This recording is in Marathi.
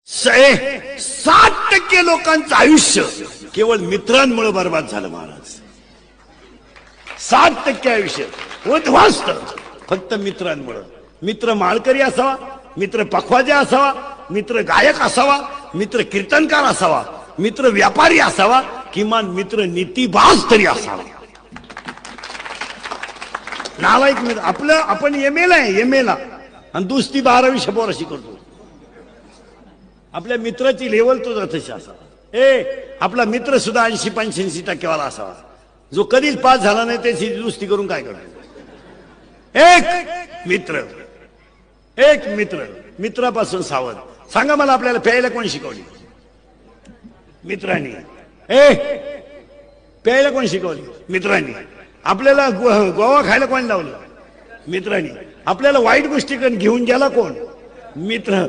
60% लोकांचं आयुष्य केवळ मित्रांमुळे बर्बाद झालं महाराज. 60% आयुष्य उद्ध्वस्त फक्त मित्रांमुळे. मित्र माळकरी असावा, मित्र पखवाजा असावा, मित्र गायक असावा, मित्र कीर्तनकार असावा, मित्र व्यापारी असावा, किमान मित्र नीतिबाज तरी असावा. नालायक मित्र आपलं. आपण एमएला आहे, एमएला आणि दुसरी 12वी शपोराशी करतो. आपल्या मित्राची लेवल तो तशी असावा. आपला मित्र सुद्धा 80-85% वाला असावा, जो कधीच पास झाला नाही त्याची दुरुस्ती करून काय करतो. एक मित्र मित्रापासून सावध. सांगा मला आपल्याला प्यायला कोण शिकवली? मित्रांनी. प्यायला कोण शिकवली? मित्रांनी. आपल्याला गोवा खायला कोण लावलं? मित्रांनी. आपल्याला वाईट गोष्टी घेऊन गेला कोण? मित्र.